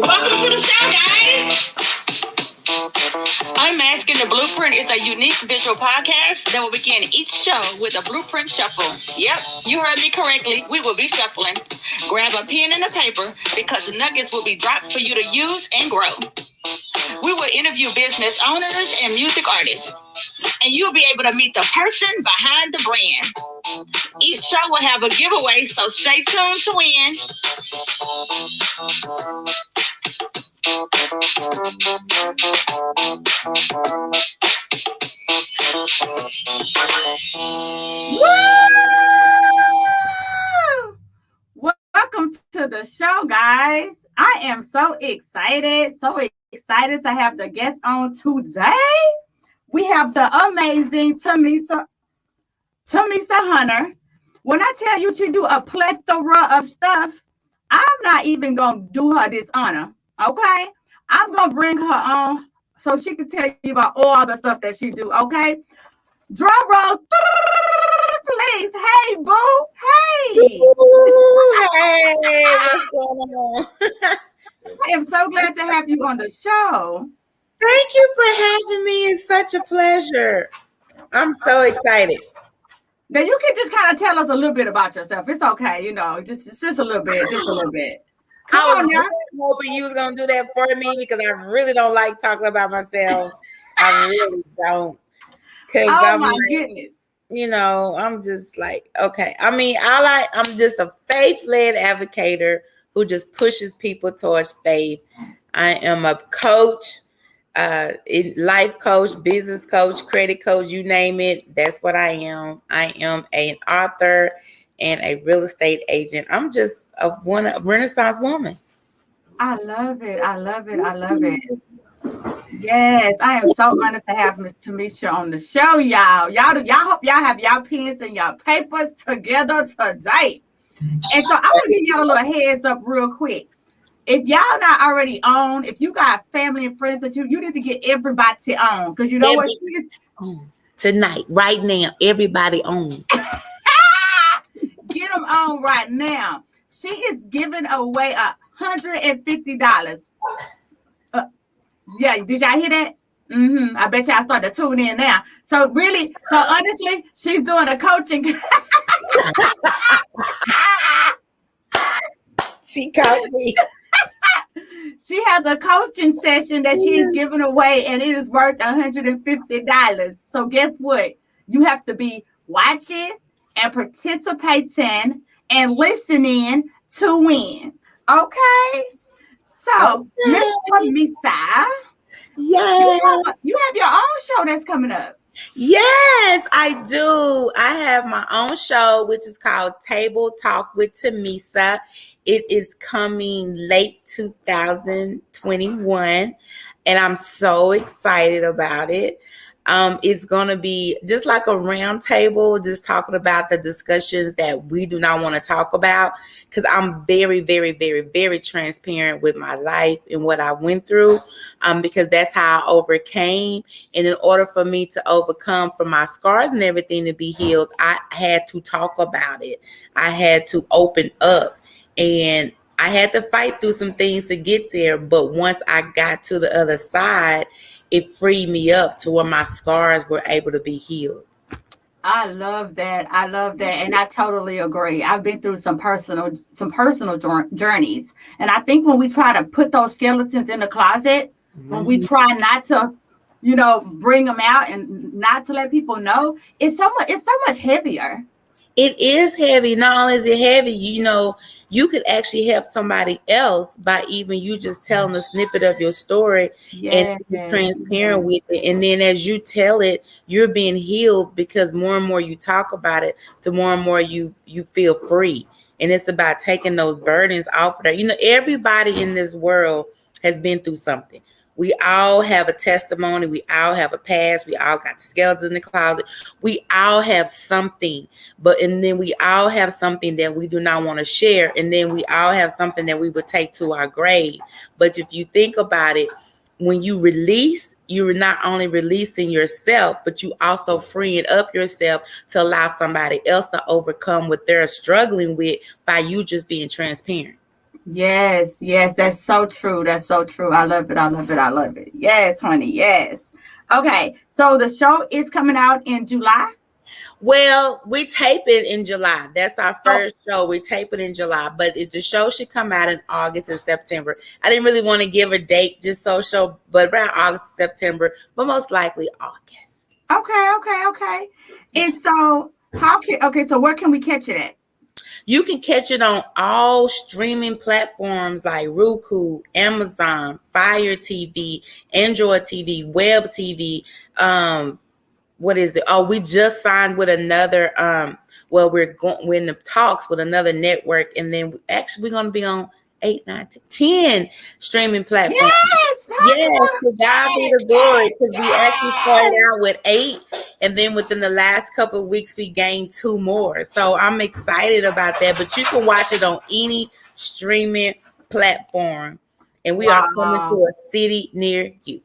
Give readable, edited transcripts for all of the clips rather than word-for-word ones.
Welcome to the show, guys. Unmasking the Blueprint is a unique visual podcast that will begin each show with a blueprint shuffle. Yep, you heard me correctly. We will be shuffling. Grab a pen and a paper because the nuggets will be dropped for you to use and grow. We will interview business owners and music artists, and you'll be able to meet the person behind the brand. Each show will have a giveaway, so stay tuned to win. Woo! Welcome to the show, guys. I am so excited to have the guest on today. We have the amazing Tamisa Hunter. When I tell you she do a plethora of stuff, I'm not even going to do her this honor, okay? I'm going to bring her on so she can tell you about all the stuff that she do, okay? Drum roll, please. Hey, boo. Hey. Ooh, hey, what's going on? I am so glad to have you on the show. Thank you for having me. It's such a pleasure. I'm so excited. Now, you can just kind of tell us a little bit about yourself. It's okay, just a little bit, I was hoping you was going to do that for me because I really don't like talking about myself. I really don't. Oh, my goodness. I'm just like, okay. I mean, I'm just a faith-led advocator who just pushes people towards faith. I am a coach, life coach, business coach, credit coach, you name it. That's what I am. I am an author and a real estate agent. I'm just a Renaissance woman. I love it. Yes, I am so honored to have Miss Tamisa on the show, y'all. Y'all hope y'all have y'all pens and y'all papers together today. And so I want to give y'all a little heads up real quick. If y'all not already on, if you got family and friends that you need to get everybody on, because you know what? Tonight, right now, everybody on. Get them on right now. She is giving away $150. Yeah, did y'all hear that? I bet y'all start to tune in now. So honestly, she's doing a coaching. She caught me. She has a coaching session that she is giving away, and it is worth $150. So guess what? You have to be watching and participating and listening to win. Okay? So, Miss Tamisa, you have your own show that's coming up. Yes, I do. I have my own show, which is called Table Talk with Tamisa. It is coming late 2021, and I'm so excited about it. It's going to be just like a round table, just talking about the discussions that we do not want to talk about, because I'm very, very, very, very transparent with my life and what I went through, because that's how I overcame. And in order for me to overcome, for my scars and everything to be healed, I had to talk about it. I had to open up, and I had to fight through some things to get there. But once I got to the other side, it freed me up to where my scars were able to be healed. I love that. And I totally agree. I've been through some personal journeys. And I think when we try to put those skeletons in the closet, when we try not to, bring them out and not to let people know, it's so much heavier. It is heavy. Not only is it heavy, you could actually help somebody else by even you just telling a snippet of your story and be transparent with it. And then as you tell it, you're being healed, because more and more you talk about it, the more and more you feel free. And it's about taking those burdens off of there. Everybody in this world has been through something. We all have a testimony. We all have a past. We all got skeletons in the closet. We all have something, and then we all have something that we do not want to share. And then we all have something that we would take to our grave. But if you think about it, when you release, you're not only releasing yourself, but you also freeing up yourself to allow somebody else to overcome what they're struggling with by you just being transparent. Yes, yes, that's so true. That's so true. I love it. I love it. I love it. Yes, honey. Yes. Okay, so the show is coming out in July. Well, we tape it in July. That's our Oh, first show. We tape it in July, but the show should come out in August and September. I didn't really want to give a date just so show, but around August, September, but most likely August. okay. And so so where can we catch it at? You can catch it on all streaming platforms like Roku, Amazon, Fire TV, Android TV, Web TV. What is it? Oh, we just signed with another. Well, we're in the talks with another network, and then we're going to be on 8, 9, 10 streaming platforms. Yes, to God be the glory, because we actually started out with 8, and then within the last couple of weeks, we gained 2 more. So I'm excited about that. But you can watch it on any streaming platform, and we are coming to a city near you.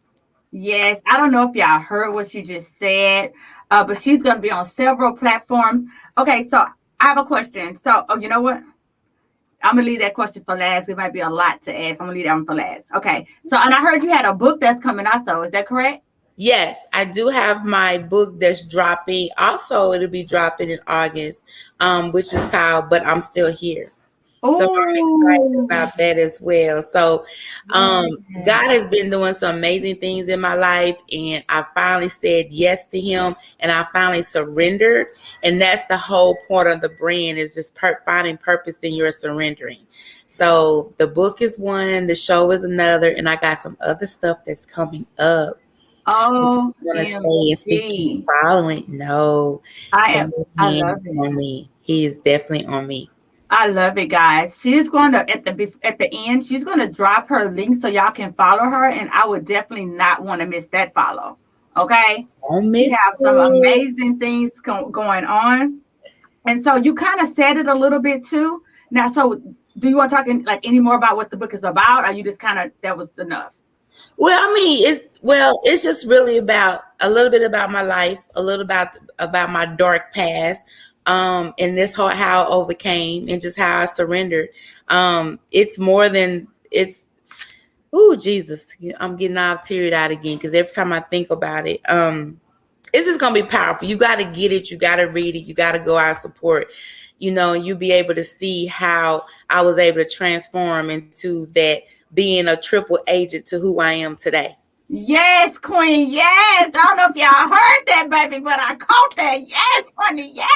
Yes, I don't know if y'all heard what she just said, but she's going to be on several platforms. Okay, so I have a question. So, you know what? I'm going to leave that question for last. It might be a lot to ask. I'm going to leave that one for last. Okay, so, and I heard you had a book that's coming out, so is that correct? Yes, I do have my book that's dropping. Also, it'll be dropping in August, which is called But I'm Still Here. So I'm excited about that as well. So God has been doing some amazing things in my life, and I finally said yes to him, and I finally surrendered. And that's the whole point of the brand, is just finding purpose in your surrendering. So the book is one, the show is another, and I got some other stuff that's coming up. Oh, want to stay and keep following. No, I love it. On me. He is definitely on me. I love it, guys. She's going to at the end. She's going to drop her link so y'all can follow her, and I would definitely not want to miss that follow. Okay, we have some amazing things going on, and so you kind of said it a little bit too. Now, so do you want to talk any more about what the book is about, or you just kind of that was enough? Well, I mean, it's just really about a little bit about my life, a little about my dark past. And this how I overcame and just how I surrendered. It's more than it's. Oh, Jesus, I'm getting all teared out again because every time I think about it, it's just gonna be powerful. You got to get it. You got to read it. You got to go out and support. You'll be able to see how I was able to transform into that, being a triple agent to who I am today. Yes, Queen. Yes. I don't know if y'all heard that, baby, but I caught that. Yes, honey. Yes.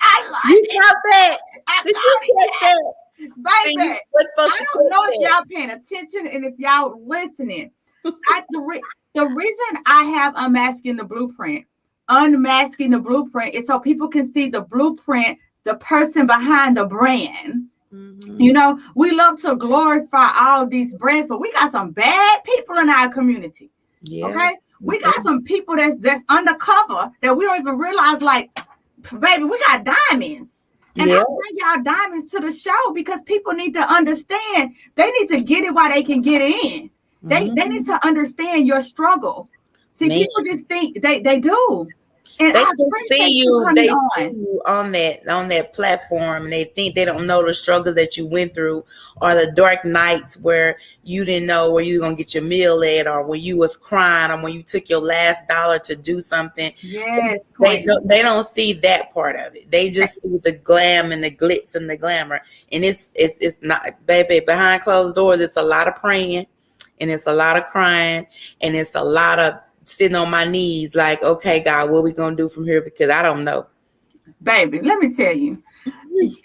I love it. You caught that? Did you catch that? Baby, I don't know if y'all paying attention and if y'all listening. The reason I have unmasking the blueprint is so people can see the blueprint, the person behind the brand. Mm-hmm. We love to glorify all these brands, but we got some bad people in our community. Yeah. Okay, we got some people that's undercover that we don't even realize. Like, baby, we got diamonds. And I bring y'all diamonds to the show because people need to understand. They need to get it while they can get in. They need to understand your struggle. See, people just think they do. And they see you on that platform, and they think they don't know the struggles that you went through, or the dark nights where you didn't know where you were gonna get your meal at, or when you was crying, or when you took your last dollar to do something. Yes, they don't see that part of it. They just see the glam and the glitz and the glamour, and it's not, baby. Behind closed doors, it's a lot of praying, and it's a lot of crying, and it's a lot of sitting on my knees like, okay, God, what are we going to do from here? Because I don't know. Baby, let me tell you,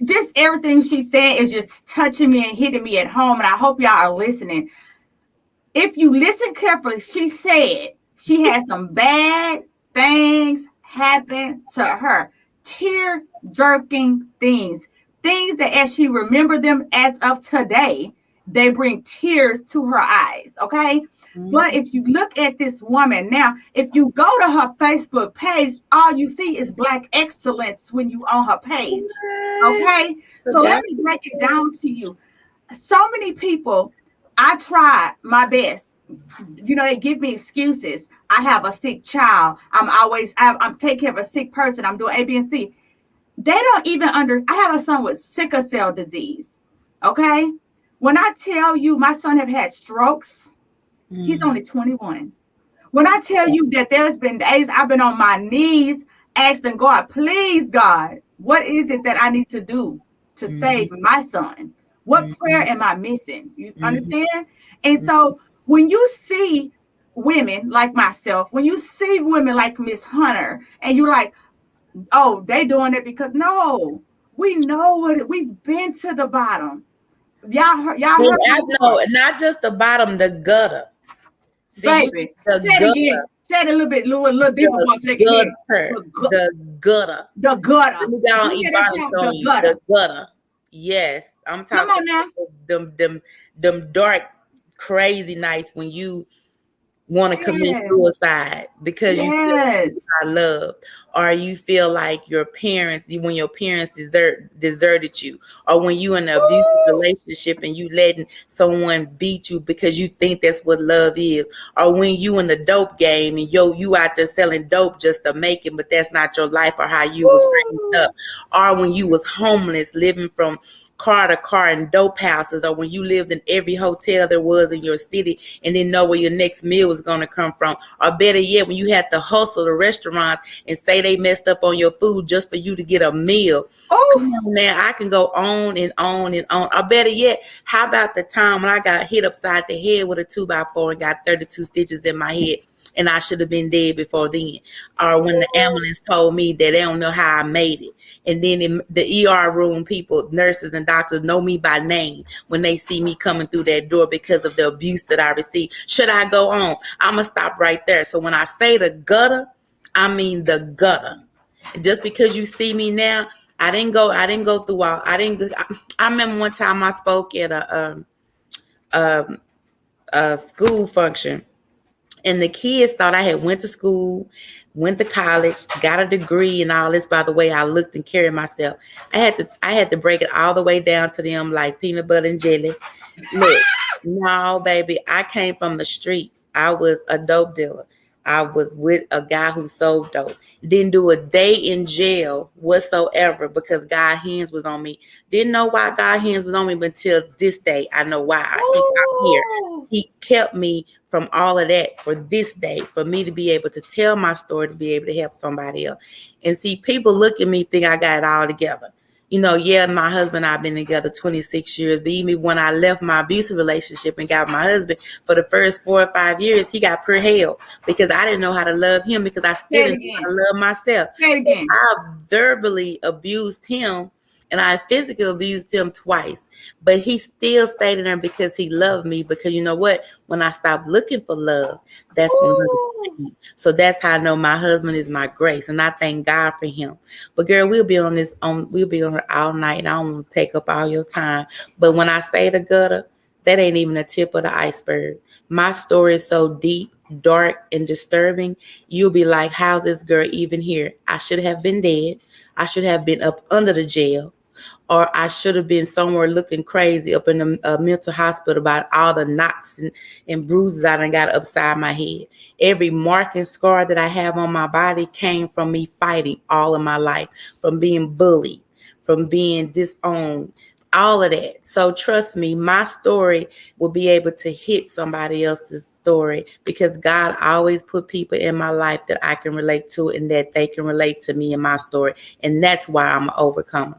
just everything she said is just touching me and hitting me at home. And I hope y'all are listening. If you listen carefully, she said she had some bad things happen to her. Tear-jerking things that as she remembered them as of today, they bring tears to her eyes, okay? But if you look at this woman now, if you go to her Facebook page, all you see is Black excellence when you on her page. Okay? So let me break it down to you. So many people, I try my best. They give me excuses. I have a sick child. I'm taking care of a sick person. I'm doing A, B, and C. They don't even I have a son with sickle cell disease. Okay? When I tell you my son have had strokes, he's only 21. When I tell you that there's been days I've been on my knees asking God, please, God, what is it that I need to do to save my son? What prayer am I missing? You understand? And so when you see women like myself, when you see women like Miss Hunter, and you're like, oh, they doing it because no, we know what we've been to the bottom. Y'all heard I know, not just the bottom, the gutter. See, baby. the Say it again. Say it a little bit, little deeper, so they can hear. The gutter. The gutter. Let me go on Ebonics on you. The gutter. Yes, I'm talking. Come on now. Them dark, crazy nights when you want to commit suicide because you feel like you're not loved, or you feel like your parents, when your parents deserted you, or when you in an abusive relationship and you letting someone beat you because you think that's what love is, or when you in the dope game and you out there selling dope just to make it, but that's not your life or how you was raised up, or when you was homeless living from car to car in dope houses, or when you lived in every hotel there was in your city and didn't know where your next meal was going to come from, or better yet, when you had to hustle the restaurants and say they messed up on your food just for you to get a meal. Come on now, I can go on and on and on. Or better yet, how about the time when I got hit upside the head with a 2x4 and got 32 stitches in my head, and I should have been dead before then? Or when the ambulance told me that they don't know how I made it. And then in the ER room, people, nurses and doctors know me by name when they see me coming through that door because of the abuse that I received. Should I go on? I'm going to stop right there. So when I say the gutter, I mean the gutter. Just because you see me now, I didn't go through all. I remember one time I spoke at a school function. And the kids thought I had went to school, went to college, got a degree and all this. By the way, I looked and carried myself. I had to break it all the way down to them like peanut butter and jelly. Look, no, baby, I came from the streets. I was a dope dealer. I was with a guy who sold dope. Didn't do a day in jail whatsoever because God's hands was on me. Didn't know why God's hands was on me, but until this day, I know why. I'm here. He kept me from all of that for this day, for me to be able to tell my story, to be able to help somebody else. And see, people look at me, think I got it all together. You know, yeah, my husband and I have been together 26 years, but even when I left my abusive relationship and got my husband, for the first 4 or 5 years, he got pure hell because I didn't know how to love him because I still didn't know how to love myself. So I verbally abused him and I physically abused him twice, but he still stayed in there because he loved me. Because you know what? When I stopped looking for love, that's when love came. So that's how I know my husband is my grace, and I thank God for him. But girl, we'll be on here all night, and I don't want to take up all your time. But when I say the gutter, that ain't even the tip of the iceberg. My story is so deep, dark, and disturbing. You'll be like, how's this girl even here? I should have been dead. I should have been up under the jail. Or I should have been somewhere looking crazy up in a mental hospital about all the knots and bruises I done got upside my head. Every mark and scar that I have on my body came from me fighting all of my life, from being bullied, from being disowned, all of that. So trust me, my story will be able to hit somebody else's story because God always put people in my life that I can relate to and that they can relate to me and my story. And that's why I'm an overcomer.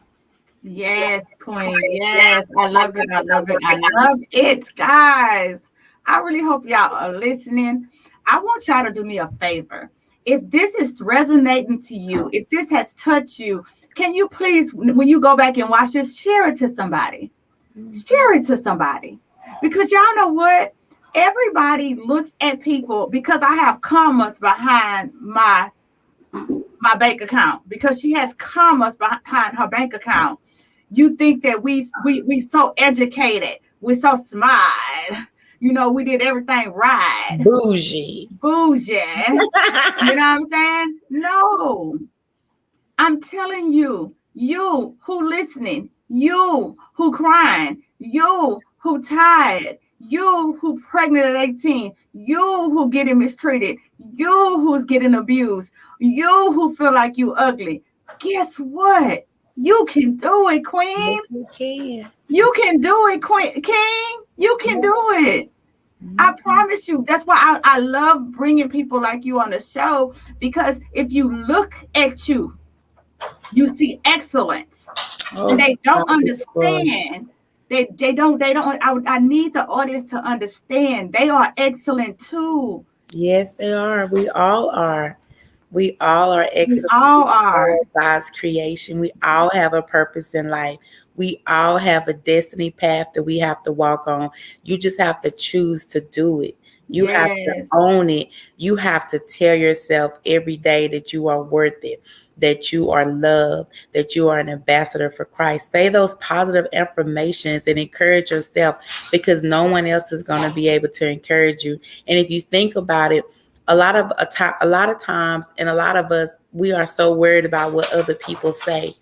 Yes, Queen. Yes, I love it. I love it. I love it, guys. I really hope y'all are listening. I want y'all to do me a favor. If this is resonating to you, if this has touched you, can you please, when you go back and watch this, share it to somebody. Share it to somebody. Because y'all know what? Everybody looks at people because I have commas behind my bank account, because she has commas behind her bank account. You think that we so educated, we're so smart, you know, we did everything right. Bougie. You know what I'm saying? No. I'm telling you, you who listening, you who crying, you who tired, you who pregnant at 18, you who getting mistreated, you who's getting abused, you who feel like you ugly. Guess what? You can do it, Queen. Yes, you can. You can do it, Queen. King, you can do it. I promise you. That's why I love bringing people like you on the show, because if you look at you, you see excellence. And they don't understand. They don't. I need the audience to understand they are excellent too. Yes, they are. We all are. We all are excellent. We all are. God's creation. We all have a purpose in life. We all have a destiny path that we have to walk on. You just have to choose to do it. You have to own it. You have to tell yourself every day that you are worth it, that you are loved, that you are an ambassador for Christ. Say those positive affirmations and encourage yourself, because no one else is going to be able to encourage you. And if you think about it, a lot of times, and a lot of us, we are so worried about what other people say.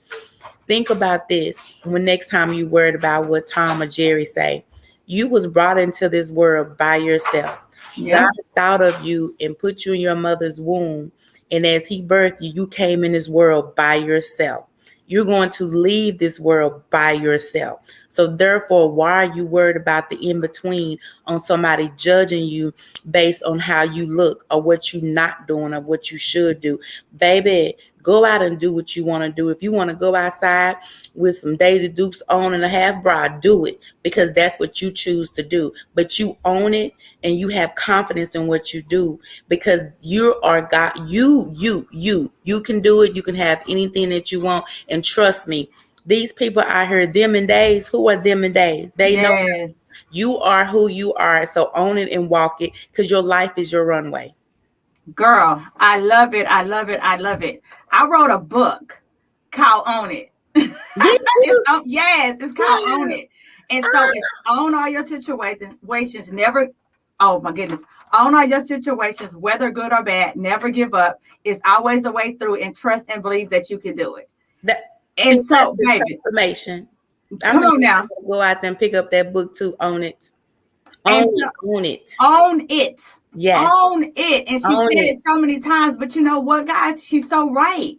Think about this. When next time you worried about what Tom or Jerry say, you was brought into this world by yourself. Yeah. God thought of you and put you in your mother's womb. And as he birthed you, you came in this world by yourself. You're going to leave this world by yourself. So therefore, why are you worried about the in-between on somebody judging you based on how you look or what you're not doing or what you should do? Baby, go out and do what you want to do. If you want to go outside with some Daisy Dukes on and a half bra, do it, because that's what you choose to do. But you own it and you have confidence in what you do, because you are God. You can do it. You can have anything that you want. And trust me, these people out here, them and days, who are them and days? They know you are who you are. So own it and walk it, because your life is your runway. Girl, I love it. I love it. I love it. I wrote a book called Own It. Yes, it's called Own It. And so it's own all your situations. Never, oh my goodness. Own all your situations, whether good or bad. Never give up. It's always a way through, and trust and believe that you can do it. And so, baby, information. Come on now. Go out there and pick up that book too. Own it. Own it. Own it. Yes. Own it. And she said it so many times, but you know what, guys? She's so right.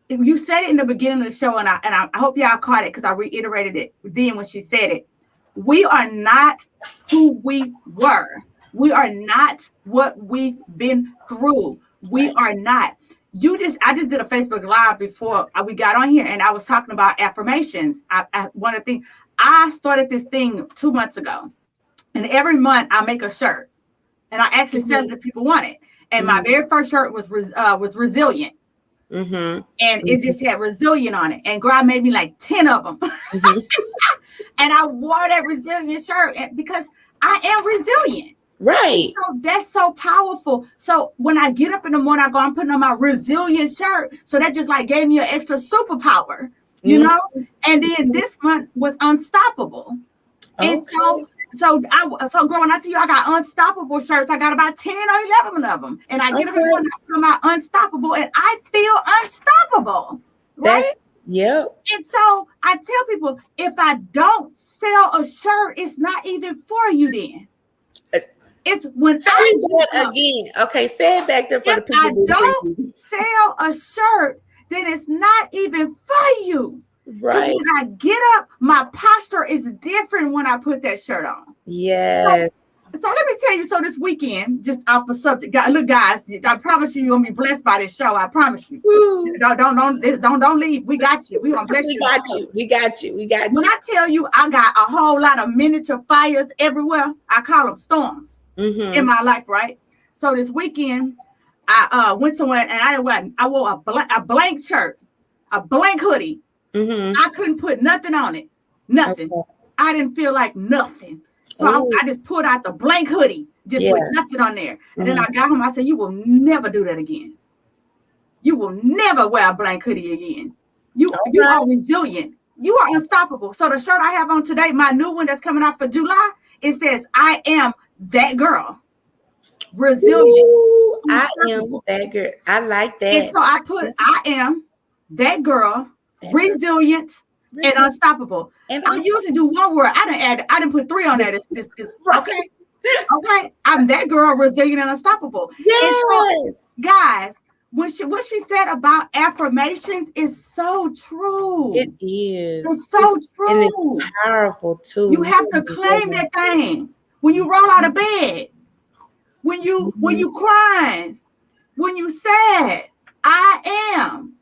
You said it in the beginning of the show, and I hope y'all caught it, because I reiterated it then when she said it. We are not who we were. We are not what we've been through. We are not. I just did a Facebook Live before we got on here, and I was talking about affirmations. One of the things, I started this thing 2 months ago, and every month I make a shirt, and I actually sell it to people want it. And my very first shirt was resilient. And it just had resilient on it. And God made me like 10 of them. And I wore that resilient shirt because I am resilient. Right. So that's so powerful. So when I get up in the morning, I'm putting on my resilient shirt. So that just like gave me an extra superpower, you know? And then this month was unstoppable. Okay. And so girl, when I tell you I got unstoppable shirts, I got about 10 or 11 of them. And I get up in the morning, I put on my unstoppable, and I feel unstoppable. Right? Yep. And so I tell people, if I don't sell a shirt, it's not even for you then. It's when say that again. Okay, say it back there for the people. If I don't sell a shirt, then it's not even for you. Right. When I get up, my posture is different when I put that shirt on. Yes. So let me tell you. So this weekend, just off the subject, look, guys, I promise you, you're gonna be blessed by this show. I promise you. Don't leave. We got you. We gonna bless you. We got you. When I tell you, I got a whole lot of miniature fires everywhere. I call them storms in my life, right? So this weekend, I went somewhere and I wore a blank shirt, a blank hoodie. I couldn't put nothing on it. Nothing. Okay. I didn't feel like nothing. So I just pulled out the blank hoodie, with nothing on there. And then I got home. I said, you will never do that again. You will never wear a blank hoodie again. You are resilient. You are unstoppable. So the shirt I have on today, my new one that's coming out for July, it says, I am that girl. Resilient. I am that girl. I like that. And so I put, I am that girl, resilient and unstoppable. And I usually do one word. I didn't put 3 on that. It's okay. Okay. I'm that girl, resilient and unstoppable. Yes. And so, guys, what she said about affirmations is so true. It is. It's so true. And it's powerful too. You have to claim that thing. When you roll out of bed, when you crying, when you sad, I am.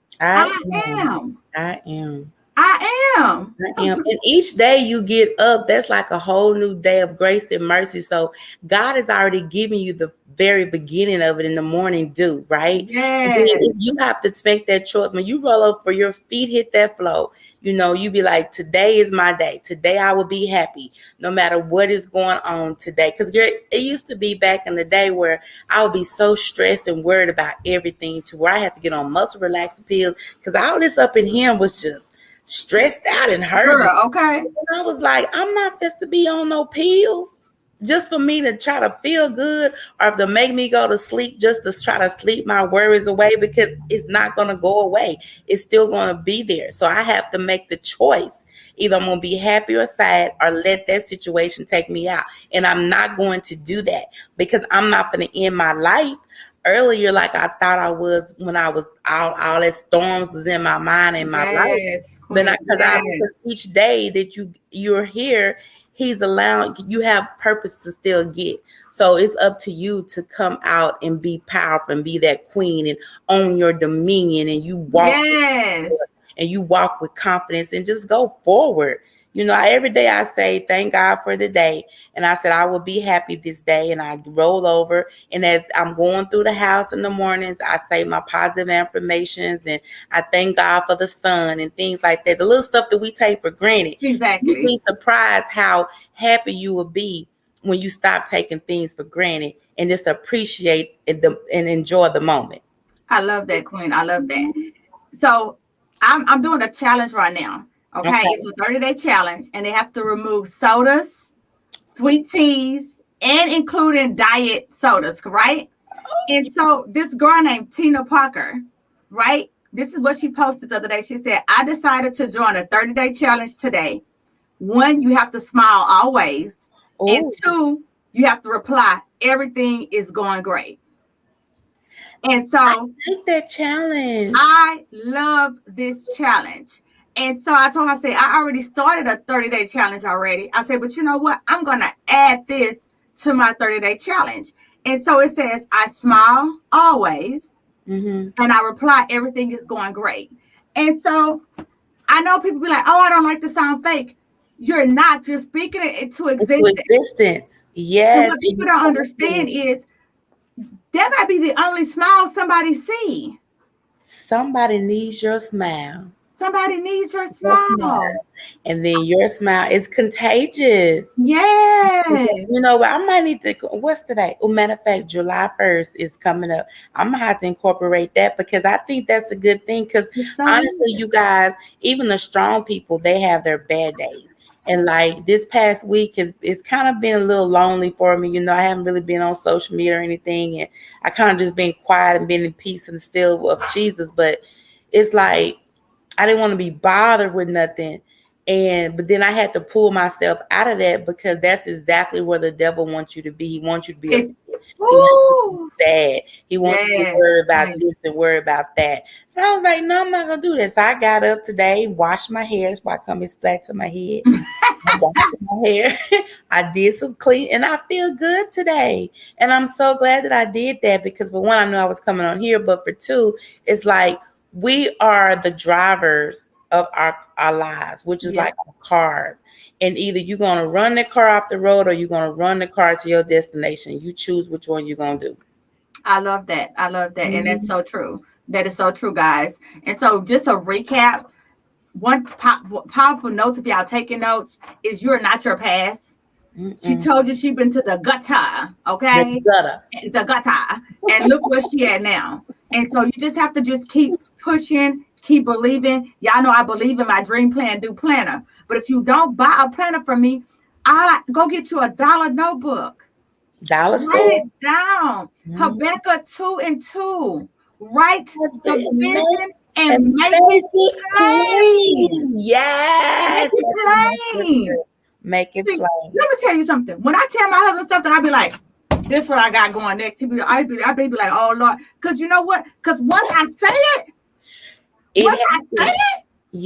And each day you get up, that's like a whole new day of grace and mercy. So God is already giving you the very beginning of it in the morning dew, right? Yes. You have to take that choice. When you roll up for your feet hit that flow, you be like, today is my day. Today I will be happy no matter what is going on today. Because it used to be back in the day where I would be so stressed and worried about everything to where I had to get on muscle relaxer pills because all this up in here was just stressed out and hurt. Okay. And I was like, I'm not supposed to be on no pills just for me to try to feel good or to make me go to sleep just to try to sleep my worries away, because it's not going to go away. It's still going to be there. So I have to make the choice. Either I'm going to be happy or sad or let that situation take me out. And I'm not going to do that because I'm not going to end my life earlier like I thought I was when I was all that storms was in my mind and my life. Because each day that you're here, he's allowing you have purpose to still get. So it's up to you to come out and be powerful and be that queen and own your dominion, and you walk and you walk with confidence and just go forward. Every day I say, thank God for the day. And I said, I will be happy this day. And I roll over. And as I'm going through the house in the mornings, I say my positive affirmations and I thank God for the sun and things like that. The little stuff that we take for granted. Exactly. You'd be surprised how happy you will be when you stop taking things for granted and just appreciate it and enjoy the moment. I love that, Queen. I love that. So I'm doing a challenge right now. Okay, it's a 30-day challenge, and they have to remove sodas, sweet teas, and including diet sodas, right? And so this girl named Tina Parker, right? This is what she posted the other day. She said, I decided to join a 30-day challenge today. 1, you have to smile always. Ooh. And 2, you have to reply, everything is going great. And so I like that challenge. I love this challenge. And so I told her, I said, I already started a 30-day challenge already. I said, but you know what? I'm going to add this to my 30-day challenge. And so it says, I smile always. And I reply, everything is going great. And so I know people be like, oh, I don't like to sound fake. You're not. You're speaking it into existence. Yes. So what people don't understand is that might be the only smile somebody see. Somebody needs your smile. Somebody needs your smile. And then your smile is contagious. Yes. I might need to, what's today? Oh, matter of fact, July 1st is coming up. I'm going to have to incorporate that because I think that's a good thing. Because honestly, you guys, even the strong people, they have their bad days. And like this past week it's kind of been a little lonely for me. I haven't really been on social media or anything. And I kind of just been quiet and been in peace and still of Jesus. But it's like, I didn't want to be bothered with nothing. But then I had to pull myself out of that because that's exactly where the devil wants you to be. He wants you to be upset. He wants you to be sad. He wants you to worry about this and worry about that. And I was like, no, I'm not going to do this. So I got up today, washed my hair. That's why I come as flat to my head. I washed my hair. I did some clean and I feel good today. And I'm so glad that I did that because for one, I knew I was coming on here. But for two, it's like, we are the drivers of our lives, which is like our cars. And either you're going to run the car off the road or you're going to run the car to your destination. You choose which one you're going to do. I love that. And that's so true. That is so true, guys. And so just a recap, one powerful note if y'all taking notes is you're not your past. She told you she been to the gutter, okay? The gutter. And look where she at now. And so you just have to just keep pushing, keep believing. Y'all know I believe in my dream plan, do planner. But if you don't buy a planner from me, I'll go get you a $1 notebook. Dollar store. Write it down. Habakkuk 2:2. Write the vision and make it plain. Yes. Make it plain. Make it plain. Let me tell you something. When I tell my husband something, I'll be like, this is what I got going next. I be like, oh Lord, because you know what? Because once I say it, yes.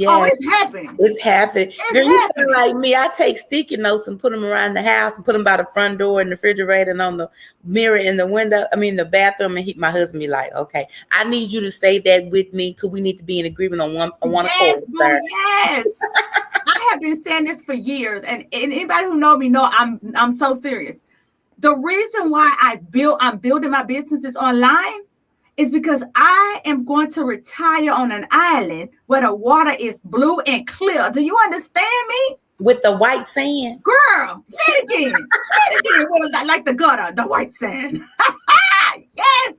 Oh, it's happening. It's happening. Girl, you sound like me. I take sticky notes and put them around the house and put them by the front door and the refrigerator and on the mirror in the window. I mean, the bathroom. And my husband be like, okay, I need you to say that with me because we need to be in agreement on one accord. Yes. I have been saying this for years, and anybody who know me know I'm so serious. The reason why I'm building my businesses online is because I am going to retire on an island where the water is blue and clear. Do you understand me? With the white sand. Girl, say it again. Say it again. What, like the gutter, the white sand. Yes.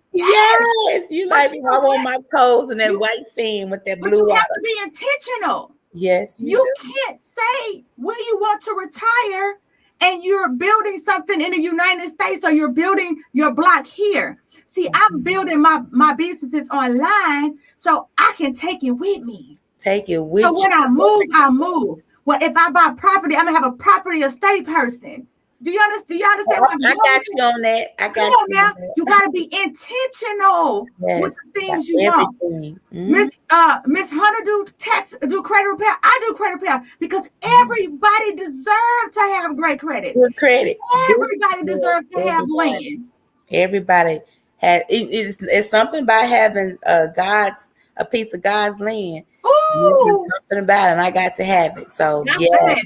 You like me. I want my toes in that white sand with that blue water. But you have to be intentional. Yes. You can't say when you want to retire and you're building something in the United States or you're building your block here. See, I'm building my businesses online so I can take it with me. Take it with you. So when I move. Well, if I buy property, I'm going to have a property estate person. Do you understand what I'm doing? I got you on that. I got you now. You got to be intentional with the things you want. Miss Hunter do credit repair. I do credit repair because everybody deserves to have great credit. Good credit. Everybody deserves to have land. Everybody has. It's something about having a piece of God's land. Ooh, something about it, and I got to have it. So yeah.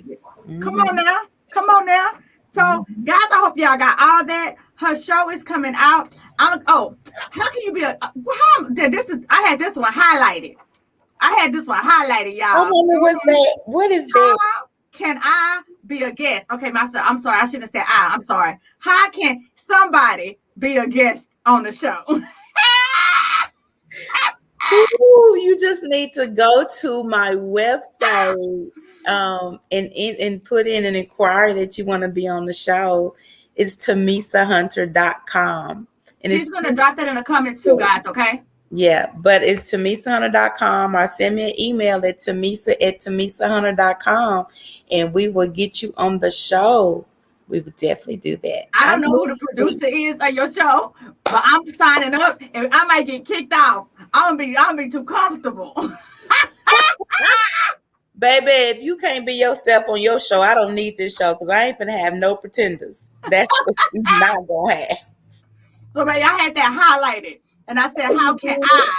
Come on now. So, guys, I hope y'all got all that. Her show is coming out. How can you be I had this one highlighted. Y'all. What's that? What is that? How can I be a guest? Okay, I'm sorry. I shouldn't have said I'm sorry. How can somebody be a guest on the show? Ooh, you just need to go to my website and put in an inquiry that you want to be on the show. It's TamisaHunter.com. And she's going to drop that in the comments too, guys, okay? Yeah, but it's TamisaHunter.com or send me an email at TamisaHunter.com and we will get you on the show. We would definitely do that. I don't know who the producer is of your show, but I'm signing up and I might get kicked off. I'm gonna be too comfortable. Baby, if you can't be yourself on your show, I don't need this show because I ain't gonna have no pretenders. That's what you're not gonna have. So baby, I had that highlighted and I said, how can I?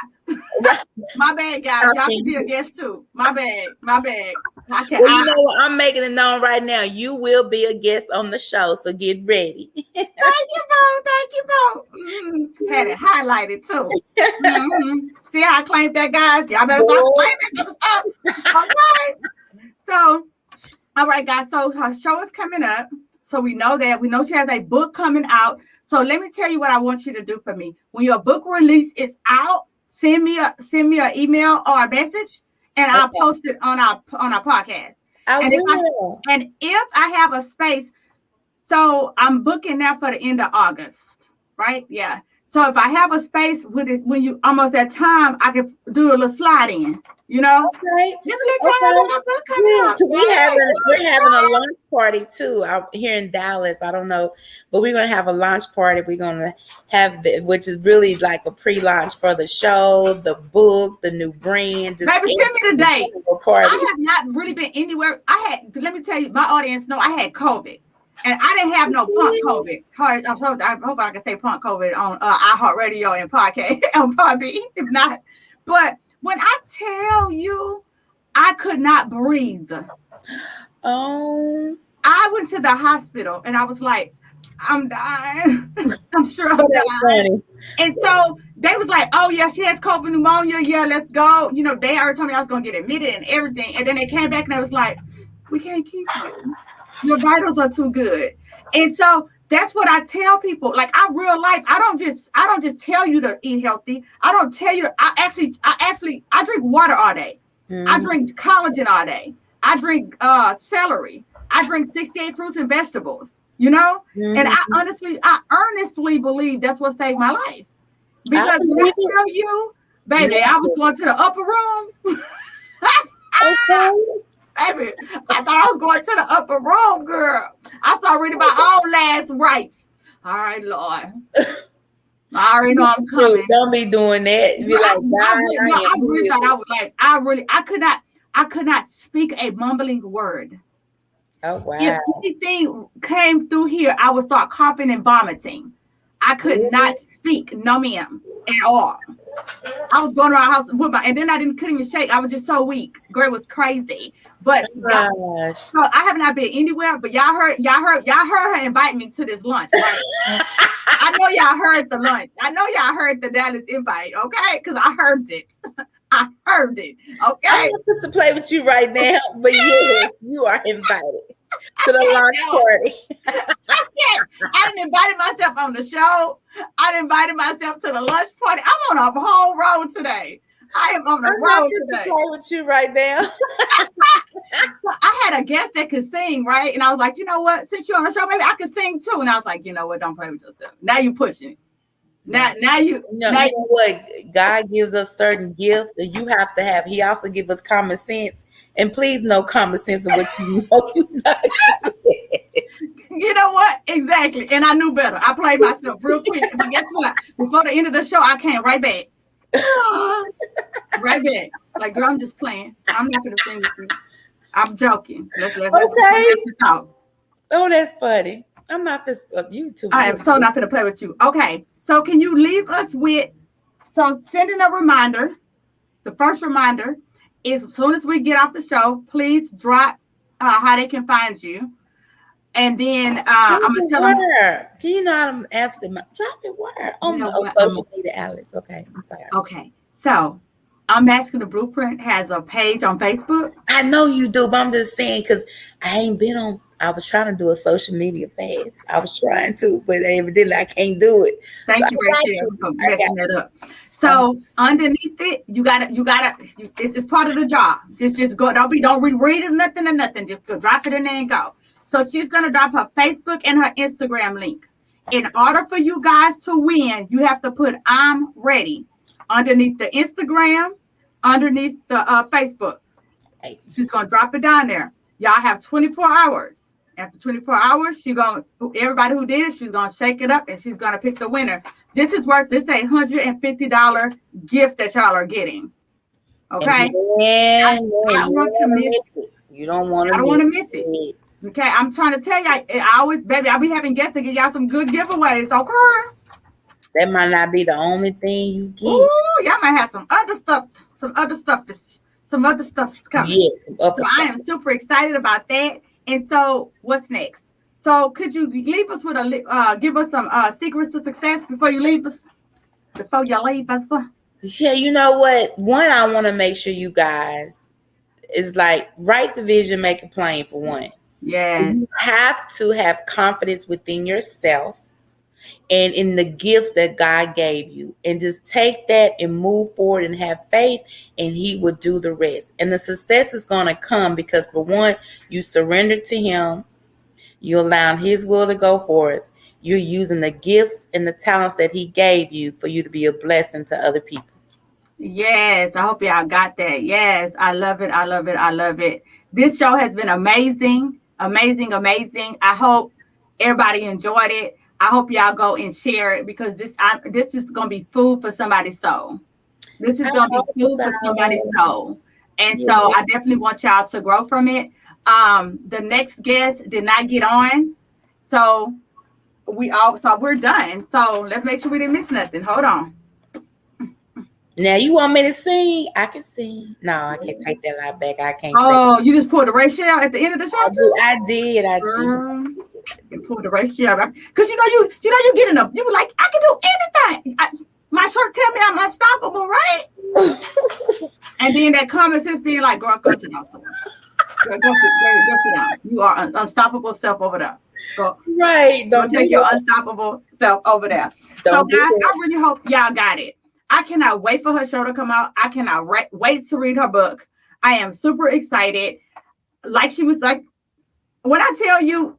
My bad, guys. Y'all can be a guest too. My bad. How can you know what? I'm making it known right now. You will be a guest on the show, so get ready. Thank you, Bo. Had it highlighted too. See how I claimed that, guys? Y'all better start claiming some stuff. Okay. So, all right, guys. So her show is coming up. So we know that. We know she has a book coming out. So let me tell you what I want you to do for me. When your book release is out, send me an email or a message, and I'll post it on our podcast. If I have a space, so I'm booking now for the end of August, right? Yeah. So if I have a space when you almost at time, I can do a little slide in. You know, okay. Let me let y'all know my book coming out. We're having a launch party too out here in Dallas. I don't know, but we're gonna have a launch party. We're gonna have which is really like a pre-launch for the show, the book, the new brand. Baby, send me the date. I have not really been anywhere. Let me tell you, my audience know I had COVID. And I didn't have no punk COVID. I hope I can say punk COVID on iHeartRadio and podcast on Podbean. If not, but when I tell you, I could not breathe. Oh, I went to the hospital and I was like, I'm dying. I'm sure I'm dying. And so they was like, oh yeah, she has COVID pneumonia. Yeah, let's go. You know, they already told me I was going to get admitted and everything. And then they came back and they was like, we can't keep you. Your vitals are too good. And so that's what I tell people. Like real life, I don't just tell you to eat healthy. I don't tell you. I drink water all day. I drink collagen all day. I drink celery. I drink 68 fruits and vegetables. You know, and I earnestly believe that's what saved my life. Because when I tell you, baby, I was going to the upper room. Baby, I thought I was going to the upper room, girl. I started reading my own last rites. All right, Lord. I already know I'm coming. Don't be doing that. Be like, I really thought I would like. I could not speak a mumbling word. Oh wow! If anything came through here, I would start coughing and vomiting. I could not speak, no ma'am, at all. I was going around the house with and then couldn't even shake. I was just so weak. Girl, it was crazy. But so I have not been anywhere. But y'all heard her invite me to this lunch. Right? I know y'all heard the lunch. I know y'all heard the Dallas invite. Okay, because I heard it. I heard it. Okay, I'm not supposed to play with you right now, but yes, you are invited to the launch party. I done invited myself on the show. I done invited myself to the lunch party. I'm on a whole road today. I am on the road today. Play with you right now. So I had a guest that could sing, right? And I was like, you know what? Since you're on the show, maybe I could sing too. And I was like, you know what? Don't play with yourself. Now you pushing. Now you know what? God gives us certain gifts that you have to have. He also gives us common sense. And please know common sense of what you know you're not. You know what? Exactly. And I knew better. I played myself real quick. But guess what? Before the end of the show, I came right back. Right back. Like, girl, I'm just playing. I'm not going to sing with you. I'm joking. Let's talk. Oh, that's funny. I'm not this you too. I am so not going to play with you. Okay. So can you leave us with, sending a reminder. The first reminder is as soon as we get off the show, please drop how they can find you. And then I'm going to tell them. Can you know how to ask them? Drop it where? On social media outlets. Okay. I'm sorry. Okay. So I'm asking the Blueprint has a page on Facebook. I know you do, but I'm just saying because I ain't been on. I was trying to do a social media page. I was trying to, but evidently I can't do it. Thank you, Rachel, for messing that up. So underneath it, you gotta. It's part of the job. Just go. Don't reread it, nothing. Just go drop it in there and go. So she's gonna drop her Facebook and her Instagram link. In order for you guys to win, you have to put "I'm ready" underneath the Instagram, underneath the Facebook. She's gonna drop it down there. Y'all have 24 hours. After 24 hours, everybody who did it, she's gonna shake it up and she's gonna pick the winner. This is worth this $150 gift that y'all are getting. Okay. I don't want to miss it. You don't want to. I don't want to miss it. Okay, I'm trying to tell you, I'll be having guests to give y'all some good giveaways. Okay. That might not be the only thing you get. Ooh, y'all might have some other stuff. Some other stuff is coming. Yes. So I am super excited about that. And so, what's next? So, could you leave us with give us some secrets to success before you leave us? Yeah, you know what? One, I want to make sure you guys is like write the vision, make it plain for one. Yeah. You have to have confidence within yourself and in the gifts that God gave you, and just take that and move forward and have faith, and He will do the rest. And the success is going to come because, for one, you surrender to Him, you allow His will to go forth, you're using the gifts and the talents that He gave you for you to be a blessing to other people. Yes, I hope y'all got that. Yes, I love it. I love it. I love it. This show has been amazing, amazing, amazing. I hope everybody enjoyed it. I hope y'all go and share it, because this is going to be food for somebody's soul. This is going to be food for somebody's soul. And so I definitely want y'all to grow from it. The next guest did not get on. So we're done. So let's make sure we didn't miss nothing. Hold on. Now you want me to sing? I can sing. No, I can't take that lie back. I can't. Oh, you just pulled the ratio at the end of the show too? I did. You pulled the ratio because you get enough. You were like, I can do anything. My shirt tell me I'm unstoppable, right? And then that comment sense being like, girl, go sit down. Go sit down. You are an unstoppable self over there. So, right. Don't take your unstoppable self over there. So guys, I really hope y'all got it. I cannot wait for her show to come out. I cannot wait to read her book. I am super excited. Like she was like, when I tell you,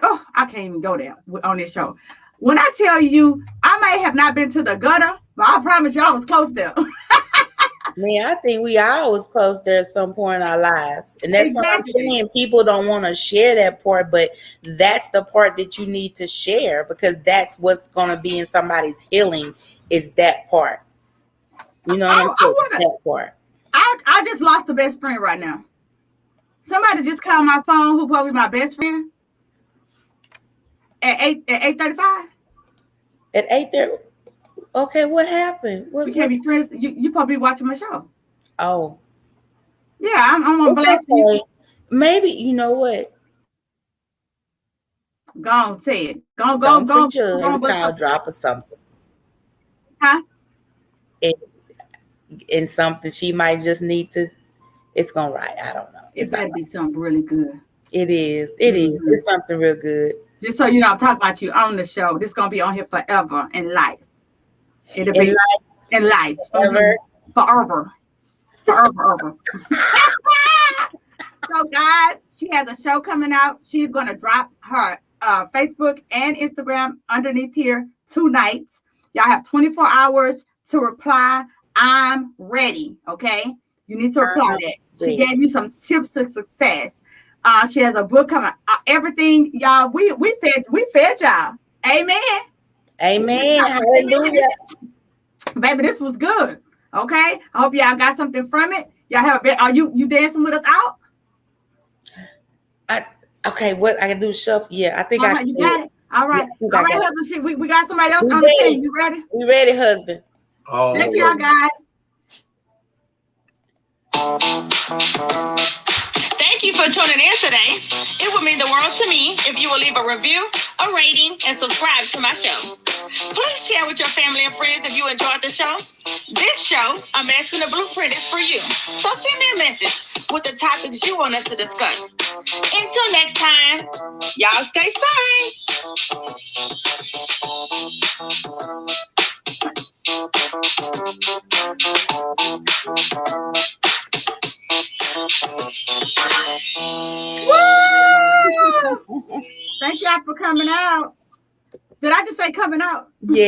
oh, I can't even go there on this show. When I tell you, I may have not been to the gutter, but I promise you I was close there. Man, I think we all was close there at some point in our lives. And that's what I'm saying. People don't want to share that part, but that's the part that you need to share because that's what's going to be in somebody's healing is that part. You know what I'm saying? That part. I just lost a best friend right now. Somebody just called my phone who probably my best friend at 8:35. At 8:30. Okay, what happened? We can't be friends. You probably watching my show. Oh. Yeah, I'm on blast. Okay. Maybe you know what? Go on, say it. Go. Call drop or something. Huh? And something she might just need to. It's gonna write. I don't know. It better be something really good. It is. It is. It's something real good. Just so you know, I'm talking about you on the show. This gonna be on here forever in life. It'll be in life. Forever. Forever. So guys, she has a show coming out. She's gonna drop her Facebook and Instagram underneath here tonight. Y'all have 24 hours to reply. I'm ready. Okay, you need to reply that. She gave you some tips to success. She has a book coming. Everything, y'all. We fed y'all. Amen. Hallelujah. Baby, this was good. Okay. I hope y'all got something from it. Y'all have are you dancing with us out? Okay, what I can do shuffle. Yeah, I think you got it. All right. Yeah, all right, husband. We got somebody else on the team. You ready? We ready, husband. Oh, thank y'all guys. Thank you for tuning in today. It would mean the world to me if you will leave a review, a rating, and subscribe to my show. Please share with your family and friends if you enjoyed the show. This show, I'm asking the blueprint, is for you. So send me a message with the topics you want us to discuss. Until next time, y'all stay Thank y'all for coming out. Did I just say coming out? Yeah.